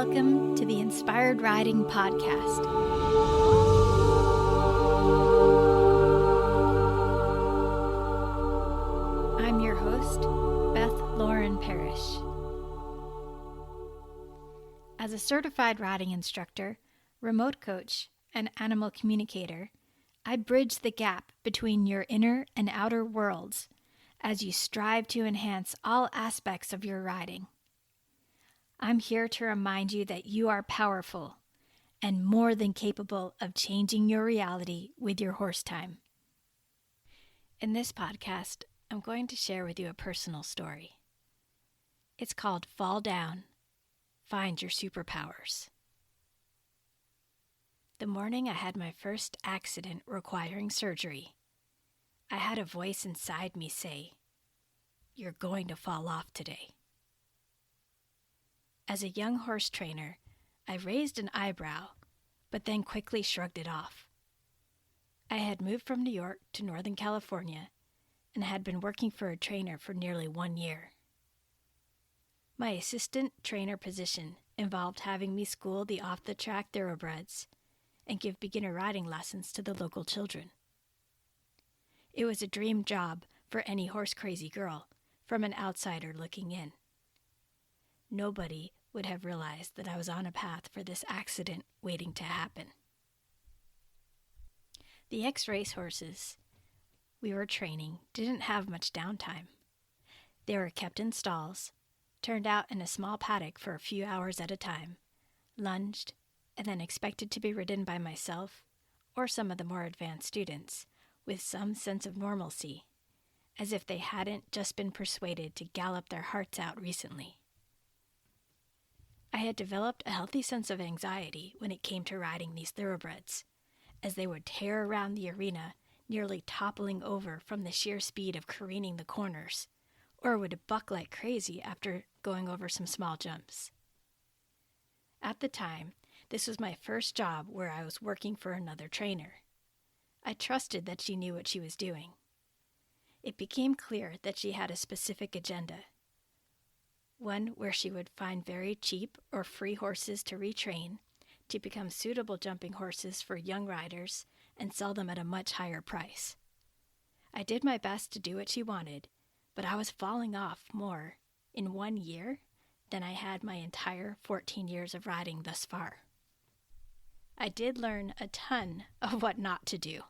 welcome to the Inspired Riding Podcast. I'm your host, Beth Parrish. As a certified riding instructor, remote coach, and animal communicator, I bridge the gap between your inner and outer worlds as you strive to enhance all aspects of your riding. I'm here to remind you that you are powerful and more than capable of changing your reality with your horse time. In this podcast, I'm going to share with you a personal story. It's called Fall Down, Find Your Superpowers. The morning I had my first accident requiring surgery, I had a voice inside me say, "You're going to fall off today." As a young horse trainer, I raised an eyebrow, but then quickly shrugged it off. I had moved from New York to Northern California and had been working for a trainer for nearly 1 year. My assistant trainer position involved having me school the off-the-track thoroughbreds and give beginner riding lessons to the local children. It was a dream job for any horse-crazy girl from an outsider looking in. Nobody would have realized that I was on a path for this accident waiting to happen. The ex-race horses we were training didn't have much downtime. They were kept in stalls, turned out in a small paddock for a few hours at a time, lunged, and then expected to be ridden by myself or some of the more advanced students with some sense of normalcy, as if they hadn't just been persuaded to gallop their hearts out recently. I had developed a healthy sense of anxiety when it came to riding these thoroughbreds, as they would tear around the arena, nearly toppling over from the sheer speed of careening the corners, or would buck like crazy after going over some small jumps. At the time, this was my first job where I was working for another trainer. I trusted that she knew what she was doing. It became clear that she had a specific agenda, one where she would find very cheap or free horses to retrain to become suitable jumping horses for young riders and sell them at a much higher price. I did my best to do what she wanted, but I was falling off more in 1 year than I had my entire 14 years of riding thus far. I did learn a ton of what not to do.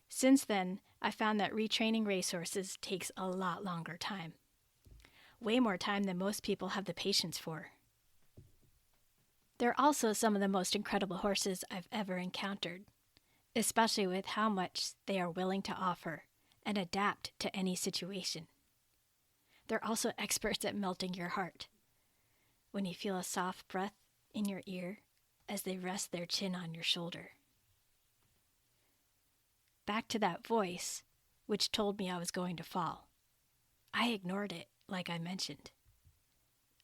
Since then, I found that retraining racehorses takes a lot longer time. Way more time than most people have the patience for. They're also some of the most incredible horses I've ever encountered, especially with how much they are willing to offer and adapt to any situation. They're also experts at melting your heart. When you feel a soft breath in your ear as they rest their chin on your shoulder. Back to that voice, which told me I was going to fall. I ignored it, like I mentioned.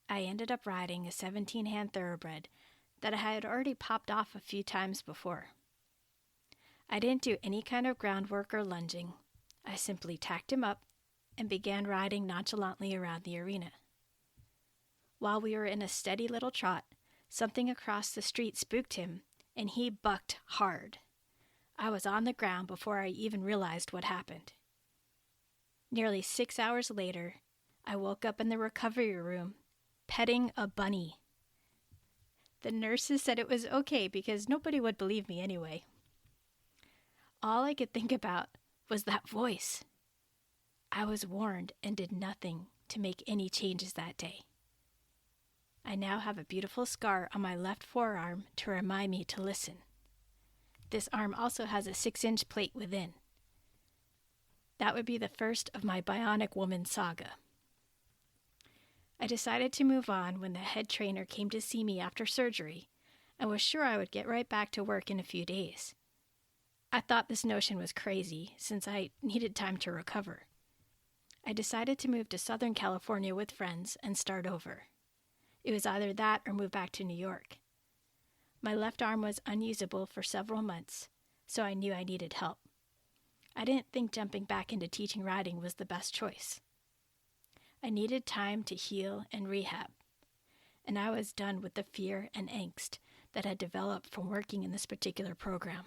I ended up riding a 17-hand thoroughbred that I had already popped off a few times before. I didn't do any kind of groundwork or lunging. I simply tacked him up and began riding nonchalantly around the arena. While we were in a steady little trot, something across the street spooked him, and he bucked hard. I was on the ground before I even realized what happened. Nearly 6 hours later, I woke up in the recovery room, petting a bunny. The nurses said it was okay because nobody would believe me anyway. All I could think about was that voice. I was warned and did nothing to make any changes that day. I now have a beautiful scar on my left forearm to remind me to listen. This arm also has a 6-inch plate within. That would be the first of my bionic woman saga. I decided to move on when the head trainer came to see me after surgery and was sure I would get right back to work in a few days. I thought this notion was crazy since I needed time to recover. I decided to move to Southern California with friends and start over. It was either that or move back to New York. My left arm was unusable for several months, so I knew I needed help. I didn't think jumping back into teaching riding was the best choice. I needed time to heal and rehab, and I was done with the fear and angst that had developed from working in this particular program.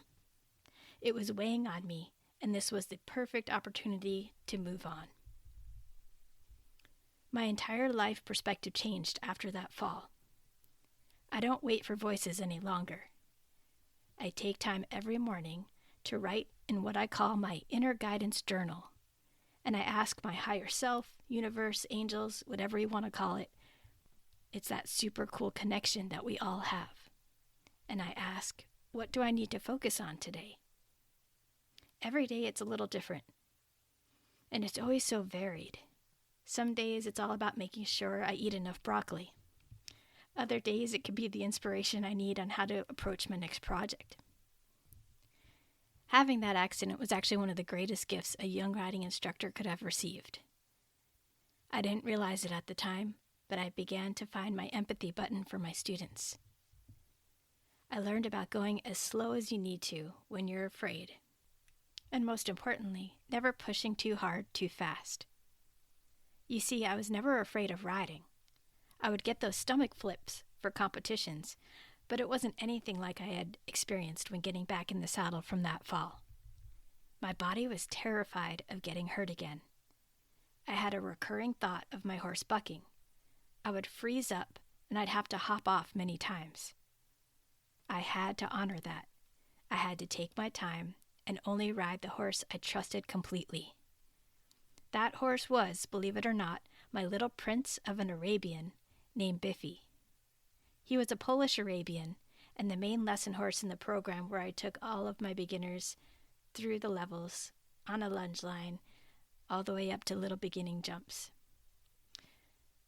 It was weighing on me, and this was the perfect opportunity to move on. My entire life perspective changed after that fall. I don't wait for voices any longer. I take time every morning to write in what I call my inner guidance journal, and I ask my higher self, universe, angels, whatever you want to call it. It's that super cool connection that we all have. And I ask, what do I need to focus on today? Every day it's a little different. And it's always so varied. Some days it's all about making sure I eat enough broccoli. Other days it could be the inspiration I need on how to approach my next project. Having that accident was actually one of the greatest gifts a young riding instructor could have received. I didn't realize it at the time, but I began to find my empathy button for my students. I learned about going as slow as you need to when you're afraid. And most importantly, never pushing too hard too fast. You see, I was never afraid of riding. I would get those stomach flips for competitions, but it wasn't anything like I had experienced when getting back in the saddle from that fall. My body was terrified of getting hurt again. I had a recurring thought of my horse bucking. I would freeze up, and I'd have to hop off many times. I had to honor that. I had to take my time and only ride the horse I trusted completely. That horse was, believe it or not, my little prince of an Arabian named Biffy. He was a Polish Arabian and the main lesson horse in the program where I took all of my beginners through the levels, on a lunge line, all the way up to little beginning jumps.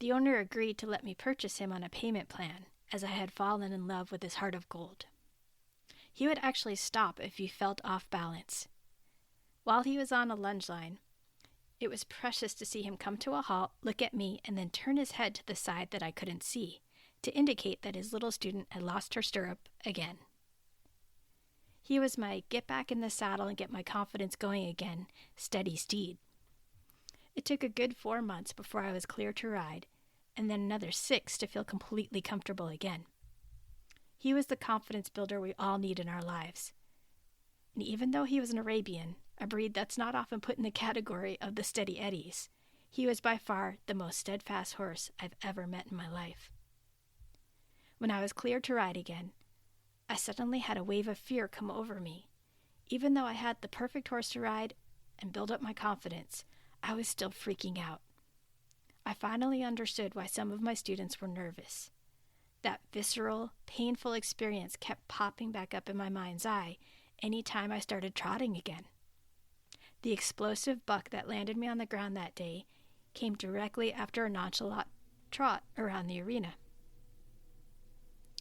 The owner agreed to let me purchase him on a payment plan, as I had fallen in love with his heart of gold. He would actually stop if he felt off balance. While he was on a lunge line, it was precious to see him come to a halt, look at me, and then turn his head to the side that I couldn't see, to indicate that his little student had lost her stirrup again. He was my get back in the saddle and get my confidence going again, steady steed. It took a good 4 months before I was clear to ride, and then another 6 to feel completely comfortable again. He was the confidence builder we all need in our lives. And even though he was an Arabian, a breed that's not often put in the category of the steady eddies, he was by far the most steadfast horse I've ever met in my life. When I was clear to ride again, I suddenly had a wave of fear come over me. Even though I had the perfect horse to ride and build up my confidence, I was still freaking out. I finally understood why some of my students were nervous. That visceral, painful experience kept popping back up in my mind's eye any time I started trotting again. The explosive buck that landed me on the ground that day came directly after a nonchalant trot around the arena.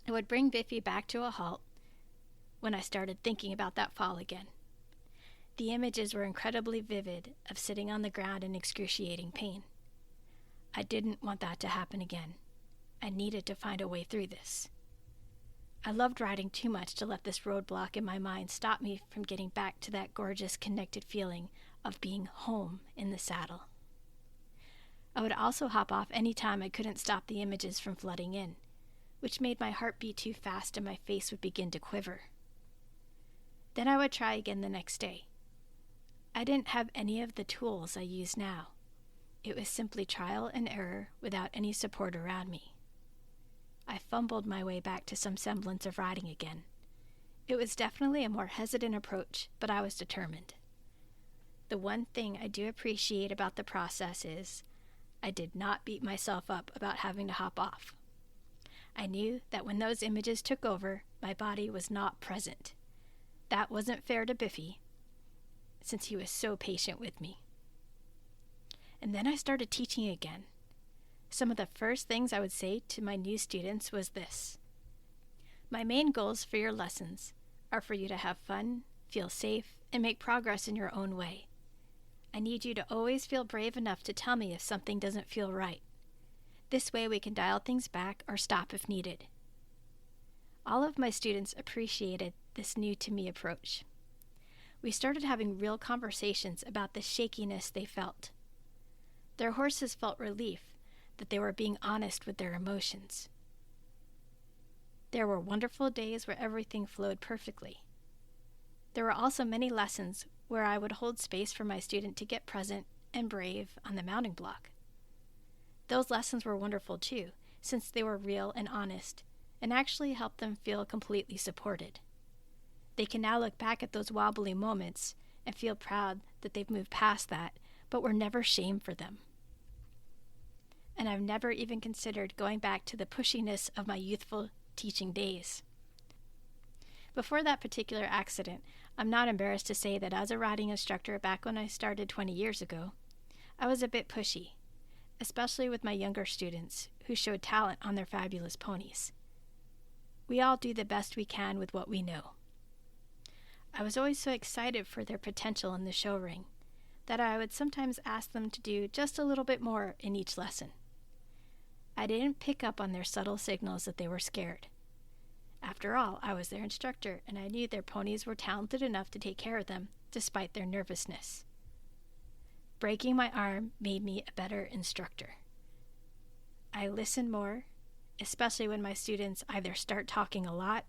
It would bring Biffy back to a halt when I started thinking about that fall again. The images were incredibly vivid of sitting on the ground in excruciating pain. I didn't want that to happen again. I needed to find a way through this. I loved riding too much to let this roadblock in my mind stop me from getting back to that gorgeous connected feeling of being home in the saddle. I would also hop off any time I couldn't stop the images from flooding in, which made my heart beat too fast and my face would begin to quiver. Then I would try again the next day. I didn't have any of the tools I use now. It was simply trial and error without any support around me. I fumbled my way back to some semblance of riding again. It was definitely a more hesitant approach, but I was determined. The one thing I do appreciate about the process is I did not beat myself up about having to hop off. I knew that when those images took over, my body was not present. That wasn't fair to Biffy, since he was so patient with me. And then I started teaching again. Some of the first things I would say to my new students was this: my main goals for your lessons are for you to have fun, feel safe, and make progress in your own way. I need you to always feel brave enough to tell me if something doesn't feel right. This way we can dial things back or stop if needed. All of my students appreciated this new-to-me approach. We started having real conversations about the shakiness they felt. Their horses felt relief that they were being honest with their emotions. There were wonderful days where everything flowed perfectly. There were also many lessons where I would hold space for my student to get present and brave on the mounting block. Those lessons were wonderful too, since they were real and honest, and actually helped them feel completely supported. They can now look back at those wobbly moments and feel proud that they've moved past that, but were never shamed for them. And I've never even considered going back to the pushiness of my youthful teaching days. Before that particular accident, I'm not embarrassed to say that as a riding instructor back when I started 20 years ago, I was a bit pushy, especially with my younger students who showed talent on their fabulous ponies. We all do the best we can with what we know. I was always so excited for their potential in the show ring that I would sometimes ask them to do just a little bit more in each lesson. I didn't pick up on their subtle signals that they were scared. After all, I was their instructor, and I knew their ponies were talented enough to take care of them, despite their nervousness. Breaking my arm made me a better instructor. I listen more, especially when my students either start talking a lot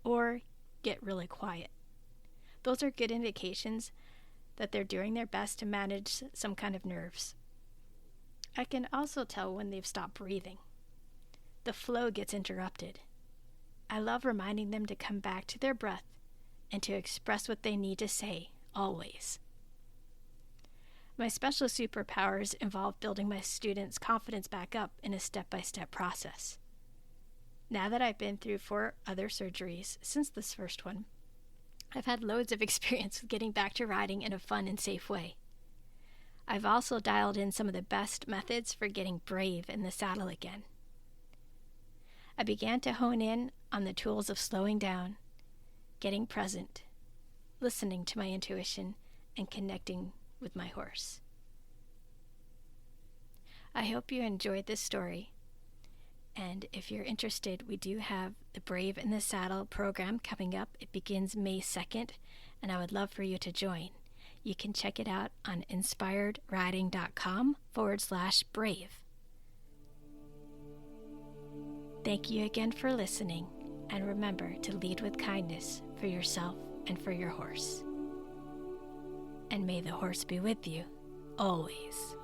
or get really quiet. Those are good indications that they're doing their best to manage some kind of nerves. I can also tell when they've stopped breathing. The flow gets interrupted. I love reminding them to come back to their breath and to express what they need to say, always. My special superpowers involve building my students' confidence back up in a step-by-step process. Now that I've been through 4 other surgeries since this first one, I've had loads of experience with getting back to riding in a fun and safe way. I've also dialed in some of the best methods for getting brave in the saddle again. I began to hone in on the tools of slowing down, getting present, listening to my intuition, and connecting with my horse. I hope you enjoyed this story, and if you're interested, we do have the Brave in the Saddle program coming up. It begins May 2nd, and I would love for you to join. You can check it out on inspiredriding.com/brave. Thank you again for listening, and remember to lead with kindness for yourself and for your horse. And may the horse be with you always.